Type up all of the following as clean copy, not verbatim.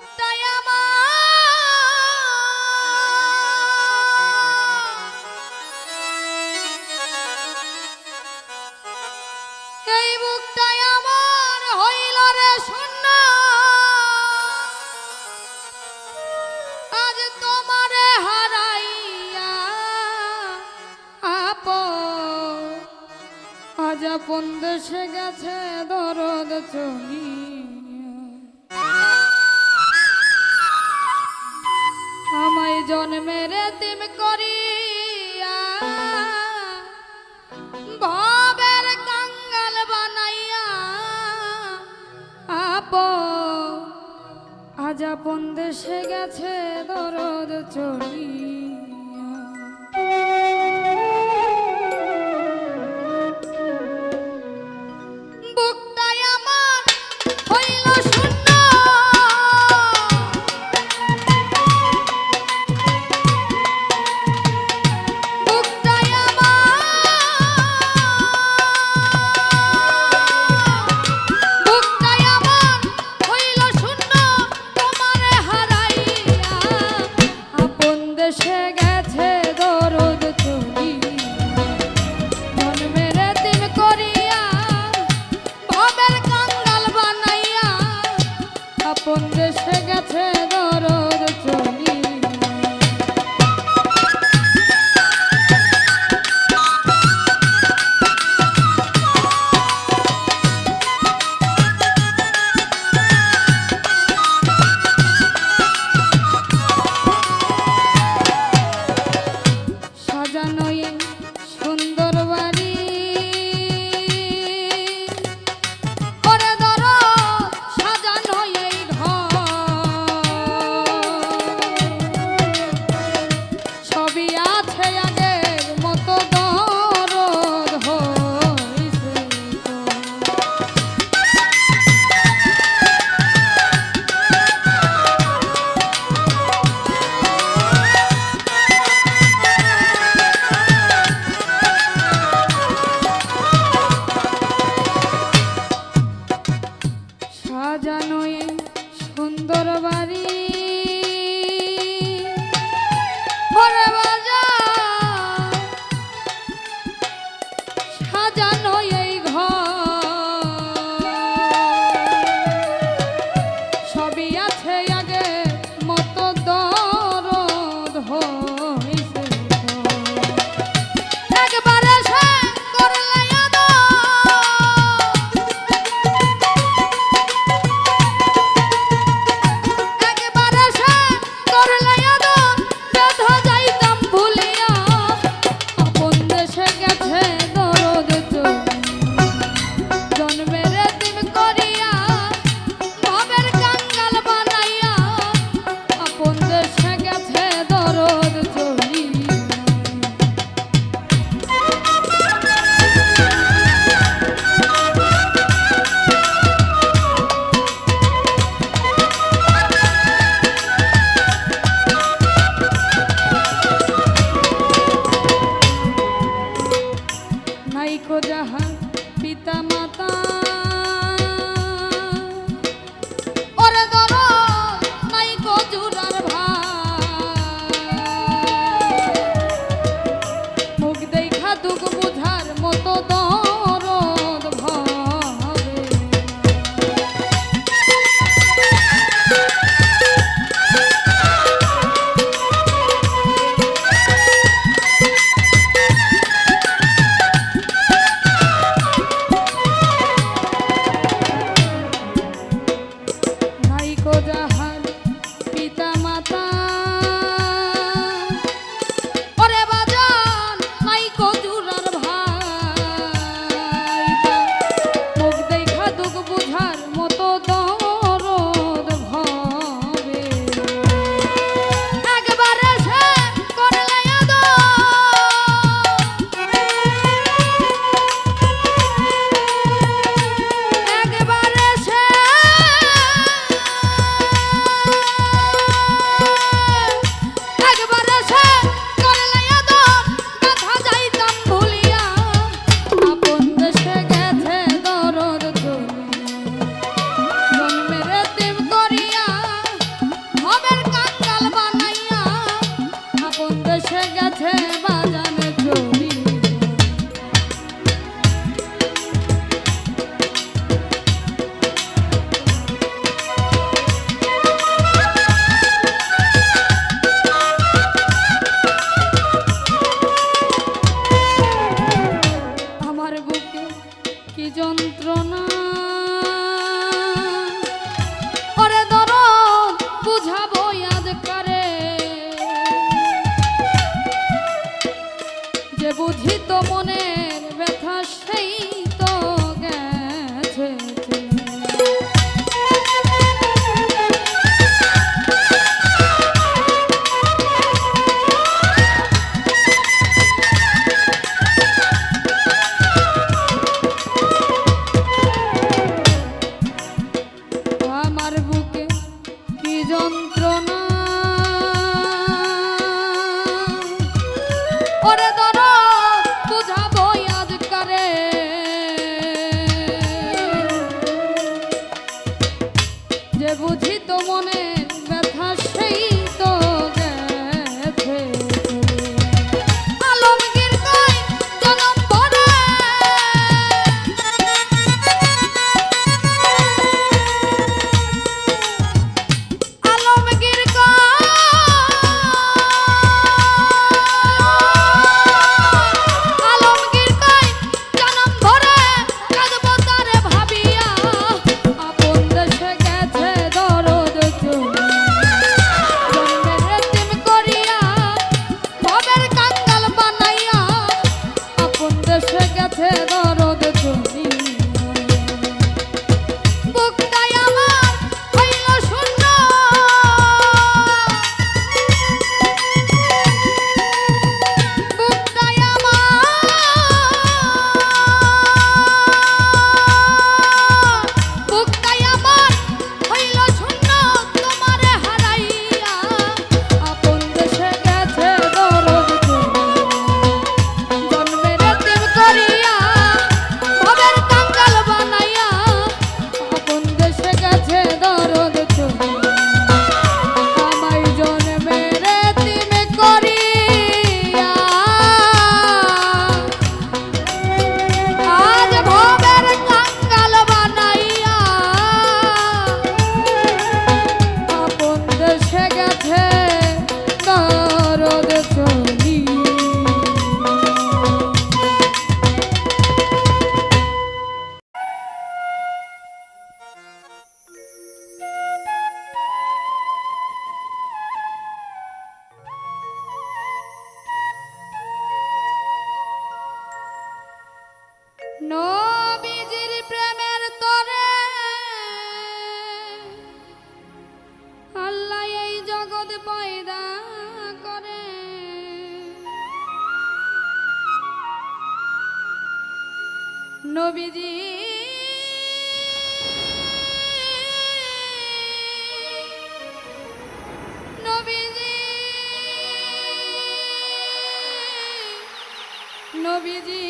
বুকটাই আমার, এই বুকটাই আমার হইল রে শূন্য। আজ তোমারে হারাইয়া আজ আপন দেশে গেছে দরদ চলিয়া। আমায় জন্মের এতিম করিয়া ভবের কাঙ্গাল বানাইয়া আজ আপন দেশে গেছে দরদ চলিয়া। বুকটাই আমার হইল শূন্য, বুকটাই আমার হইল শূন্য। তোমারে হারাইয়া আপন দেশে গেছে দরদ চলিয়া। জন্মের এতিম করিয়া ভবের কাঙ্গাল বানাইয়া আপন দেশে গেছে দরদ চলিয়া। সাজানো এই সুন্দর বাড়ি ওরে দরদ সাজানো এই ঘর, সবই আছে আগের মতো দরদ হইছে সাজানো এই সুন্দর বাড়ি ওরে বাজার, সাজানো এই ঘর, সবই আছে আগে মতো দরদ হইছে একবারে সে করলে আদর, যন্ত্রণা ওরে ধরো বুঝাবো আজ করে যে বুঝি তো মনে ব্যথা সেই তো গেছে আলমগীর কই জনম ভরে আলমগীর কই আলমগীর কই জনম ভরে কাঁদবো তারে ভাবিয়া আপন দেশে গেছে দরদ চলে জন্মের এতিম করিয়া ভবের কাঙ্গাল বানাইয়া আপন দেশে গেছে দরদ চলে বুকটাই আমার হইল শূন্য বুকটাই আমার হইল শূন্য তোমারে হারাইয়া আপন দেশে গেছে দরদ চলে জন্মের এতিম করিয়া ভবের কাঙ্গাল বানাইয়া আপন দেশে গেছে দরদ চলে আমায় জন্মের এতিম করিয়া আজ ভবের কাঙ্গাল বানাইয়া আপন দেশে গেছে দরদ চলি নবীজির প্রেমের তরে আল্লাহ এই জগৎ পয়দা করে নবীজি নবীজি নবীজি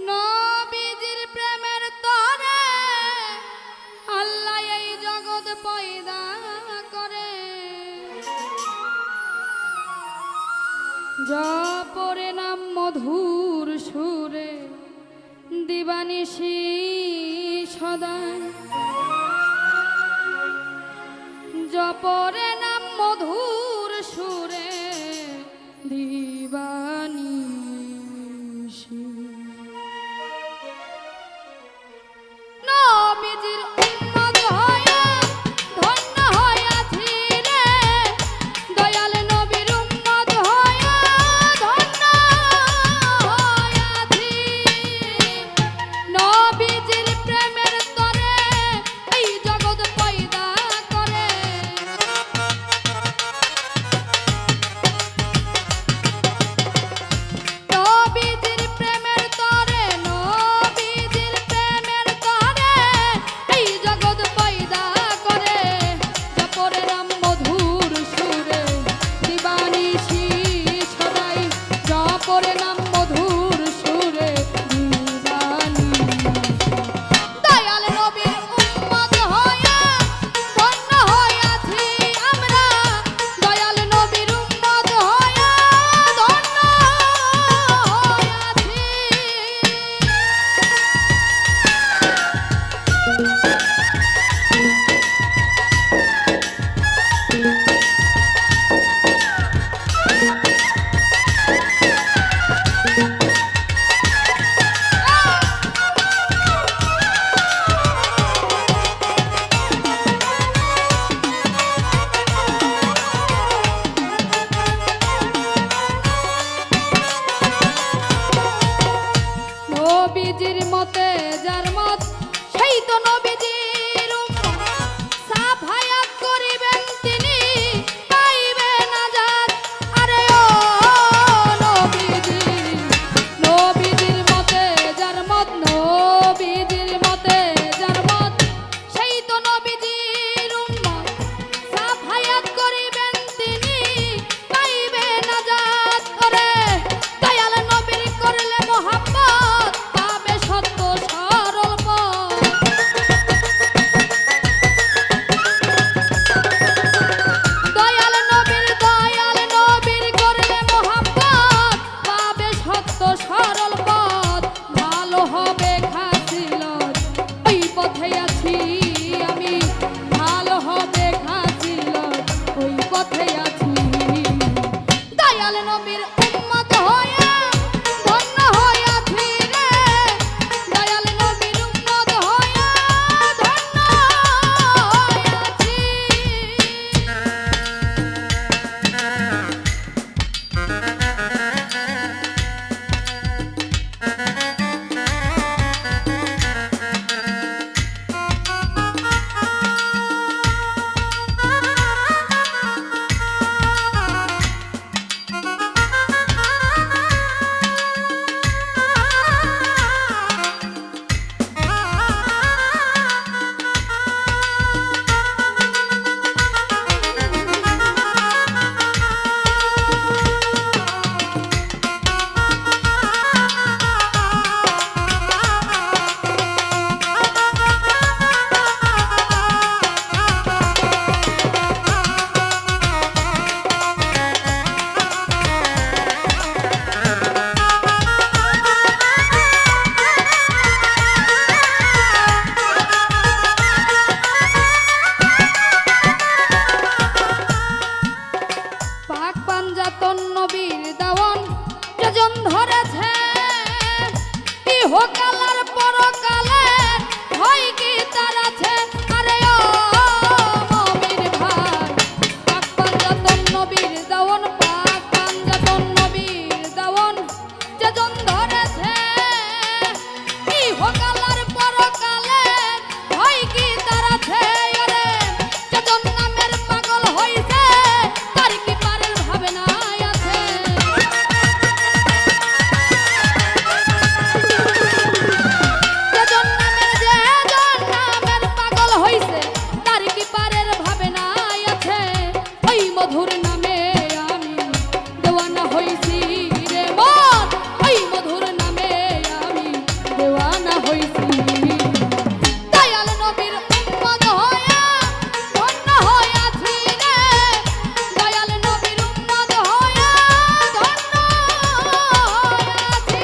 নবীজির প্রেমের তরে আল্লাহ এই জগৎ পয়দা করে জপরে নাম মধুর সুরে দিবানিশি সদা জপরে নাম মধুর সুরে দিবানিশি নবীজির উম্মত হইয়া ধন্য হইয়াছি রে দয়াল নবীর উম্মত হইয়া ধন্য হইয়াছি নবীজির প্রেমের তরে এই জগৎ পয়দা করে নবীজির প্রেমের তরে নবীজির প্রেমের তরে এই জগৎ পয়দা করে জপরে নাম মধুর সুরে দিবানিশি সদাই জপরে নাম মধুর সুরে দিবানিশি দয়াল নবীর উম্মত হইয়া ধন্য হইয়াছি আমরা দয়াল নবীর উম্মত হইয়া ধন্য হইয়াছি ধরেছে ইহকালার পরকালে হয় কি তার আছে আরে ও মমির ভাই পাক পাঞ্জাতন নবীর দাওন পাক পাঞ্জাতন নবীর দাওন যেজন ধরেছে ইহকালার পরকালে হয় কি তার আছে আরে যেজন নামের পাগল হইছে তার কি পারের ভাবে না আছে যেজন নামের পাগল হইছে তার কি পারের ভাবে না আছে ওই মধুর নামে আমি দেওয়ানা হইছি রে মন ওই মধুর নামে আমি দেওয়ানা হইছি দয়াল নবীর উম্মত হইয়া ধন্য হইয়াছি রে দয়াল নবীর উম্মত হইয়া ধন্য হইয়াছি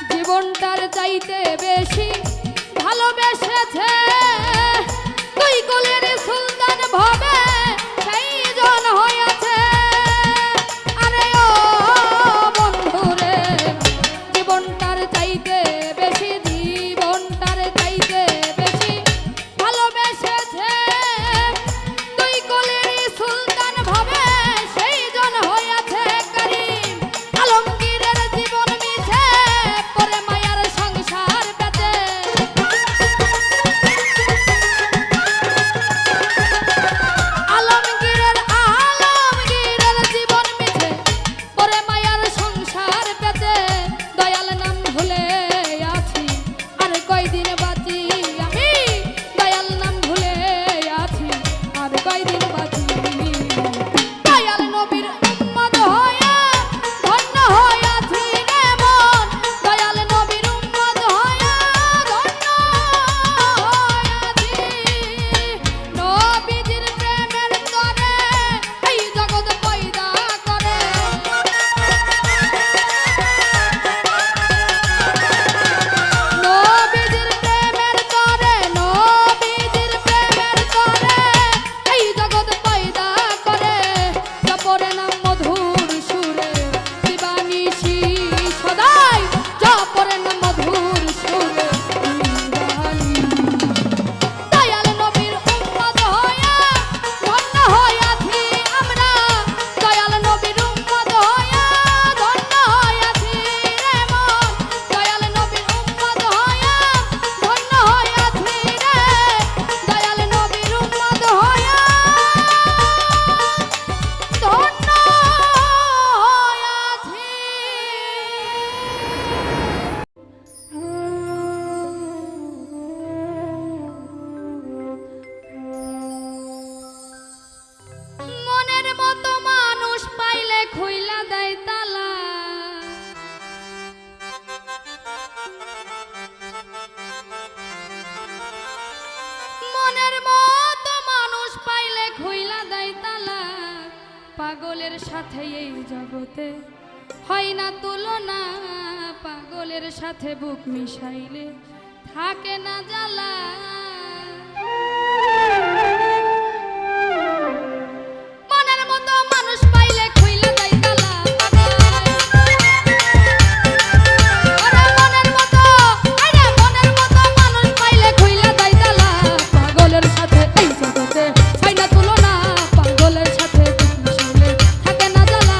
জীবনটার চাইতে বেশি ভালোবেসেছে তুই কোলের সুলতান ভবে সেই জন হইয়াছে আরে ও বন্ধুরে জীবনটার চাইতে বেশি জীবনটার চাইতে বেশি ভালোবেসেছে তুই কোলের সুলতান ভবে সেই জন হইয়াছে করিম আলমগীরের জীবন মিছে পরে মায়ার সংসার পেতে আলমগীরের জীবন মিছে পরে মায়ার সংসার পেতে দয়াল নাম ভুলে আছি আর কয়দিন বাঁচি আমি দয়াল নাম ভুলে আছি আর কয়দিন বাঁচি দয়াল নবীর উম্মত হইয়া ধন্য হইয়াছি রে মন দয়াল নবীর উম্মত হইয়া ধন্য হইয়াছি নবীজির প্রেমের তরে এই জগৎ পয়দা করে নবীজির প্রেমের তরে এই জগৎ পয়দা করে জপরে নাম মধুর সুরে দিবানিশি সদাই জপরে নাম মধুর সুরে দিবানি দয়াল নবীর উম্মত হইয়া ধন্য হইয়াছি আমরা দয়াল নবীর উম্মত হইয়া ধন্য হইয়াছি রে মন দয়াল নবীর উম্মত হইয়া ধন্য হইয়াছি রে দয়াল নবীর উম্মত হইয়া ধন্য হইয়াছি মনের মতো মানুষ পাইলে খুইলা দেয় তালা মনের মতো মানুষ পাইলে খুইলা দেয় তালা পাগলের সাথে এই জগতে হয় না তুলনা পাগলের সাথে বুক মিশাইলে থাকে না জ্বালা মনের মতো মানুষ পাইলে খুইলা দেয় তালা ওরে মনের মতো মানুষ পাইলে খুইলা দেয় তালা পাগলের সাথে এই জগতে হয় না তুলনা পাগলের সাথে বুক মিশাইলে থাকে না জ্বালা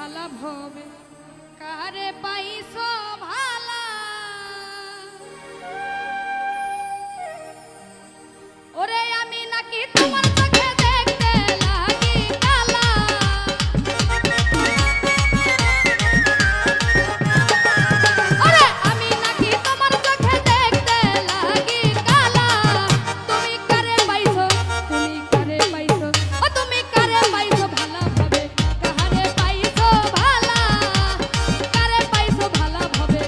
ভালা ভবে কারে পাইছো ভালা ওরে আমি নাকি তোমার চোখে দেখতে লাগি কালা ওরে আমি নাকি তোমার চোখে দেখতে লাগি কালা তুমি কারে পাইছো ও তুমি কারে পাইছো ভালা ভাবে কারে পাইছো ভালা ভাবে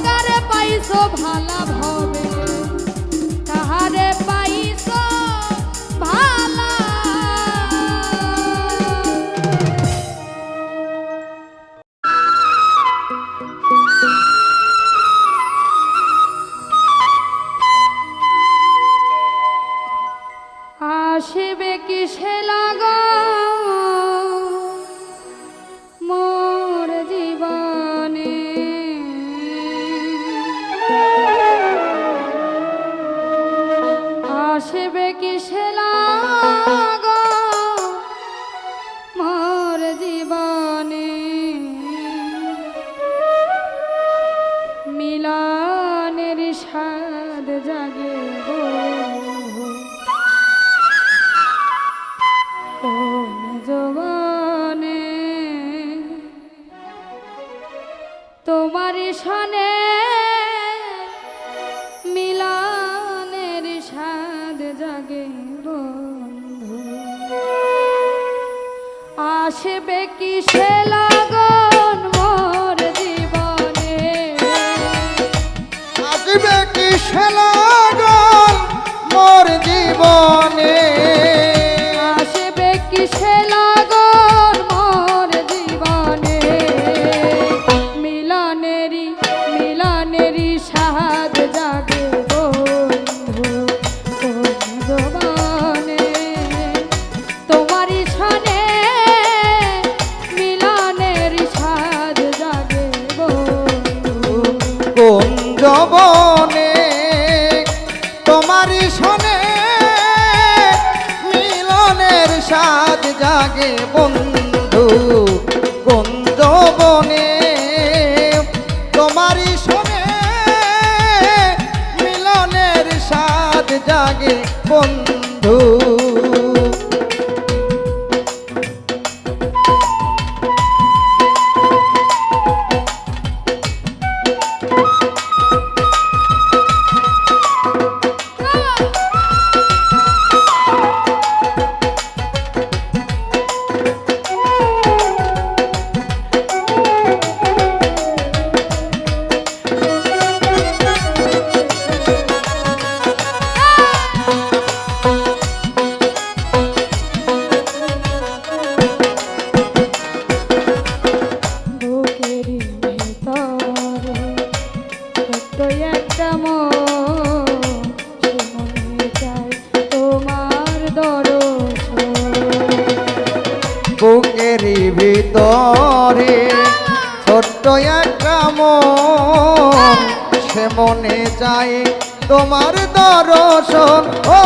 কারে পাইছো ভালা ভবে কাহারে পাইছো ভালা আসবে কিসে লাগা মোর জীবনে আসবে কিসে লাগা মোর জীবনে মিলনের স্বাদ জাগে যৌবনে তোমার সনে মিলনের স্বাদ জাগে বন্ধু আসবে কিসে লাগন মোর জীবনে আসবে কিসে লাগন মোর জীবনে কিসে লাগন মোর জীবনে মিলনেরি স্বাদ জাগে বন্ধু যৌবনে তোমারই সনে মিলনেরি স্বাদ জাগে বন্ধু কোন যৌবনে তোমারই সনে সাদ জাগে বন্ধু কোন যৌবনে তোমারই শোনে মিলনের সাদ জাগে বন্ধু বুকেরই ভিতরে ছোট্ট একটা মন সে মনে চায় তোমার দর্শন ও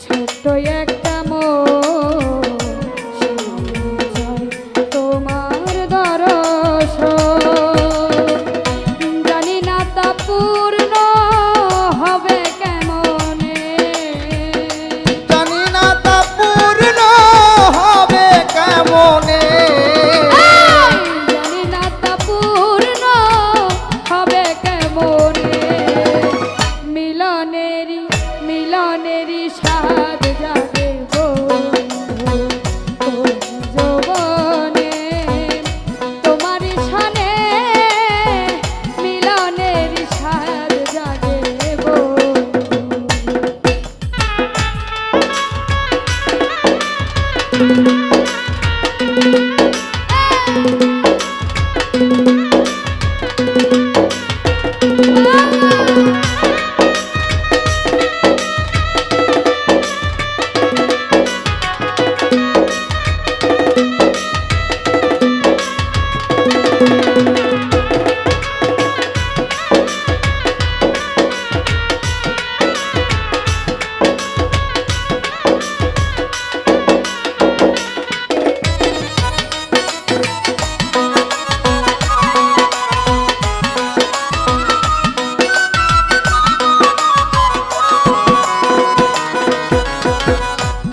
ছোট্ট একটা মন সে মনে চায় তোমার দর্শন জানি না তা পূর্ণ হবে মিলনেরি স্বাদ জাগে বন্ধু যৌবনে তোমারই সনে মিলনেরি স্বাদ জাগে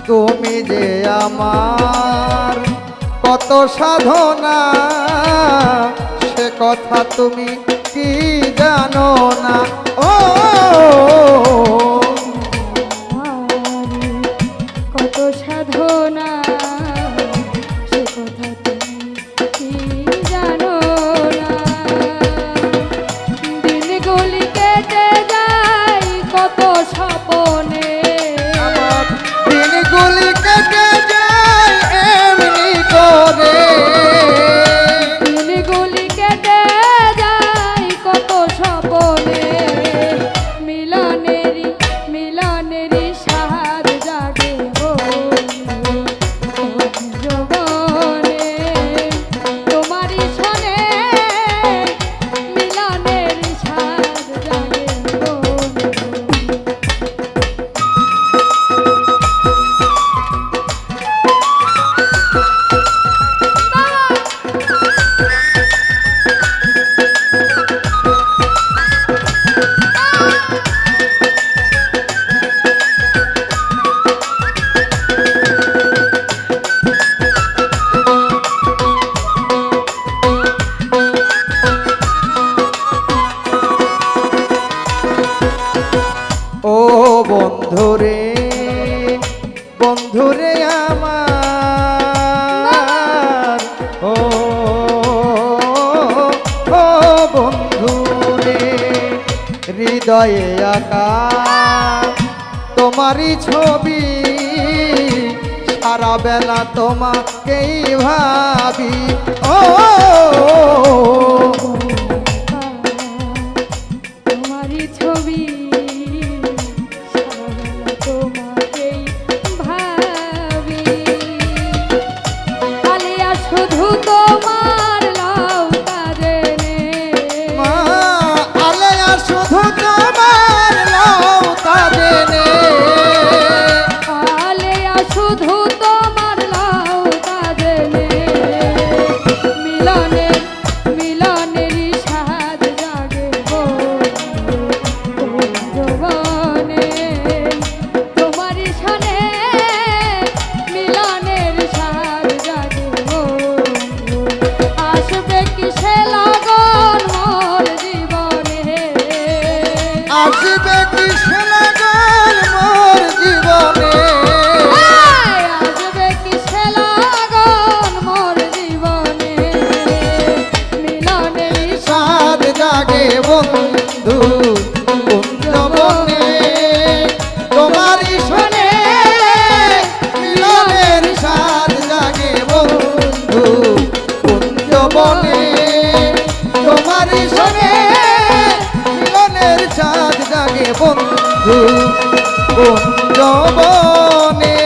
তুমি যে আমার কত সাধনা সে কথা তুমি কি জানো না ও কত সাধনা সে কথা তুমি কি হৃদয়ে আঁকা তোমারই ছবি, সারা বেলা তোমাকেই ভাবি। ও তোমারই ছবি, সারাবেলা তোমাকেই ভাবি। আলিয়া শুধু তোমার লাউ তাজেনে, মা আলেয়া শুধু তোমার লওতা জেনে, আলিয়া শুধু তোমার লাউ তাজেনে। মিলনের মিলনেরই স্বাদ জাগে গো যৌবনে, তোমারই সনে মিলনের স্বাদ জাগে গো। আসবে কিসে লগন মোর জীবনে, আসবে কৃষ্ণ লাগন মোর জীবনে, আসবে কিসে লগন মোর জীবনে। মিলনেরই সাদ জাগে বন্ধু কুঞ্জবনে, তোমারই শোনে মিলনের সাদ জাগে বন্ধু কুঞ্জবনে, তোমারই শোনে মিলনের সাদ জাগে বন্ধু কুঞ্জবনে।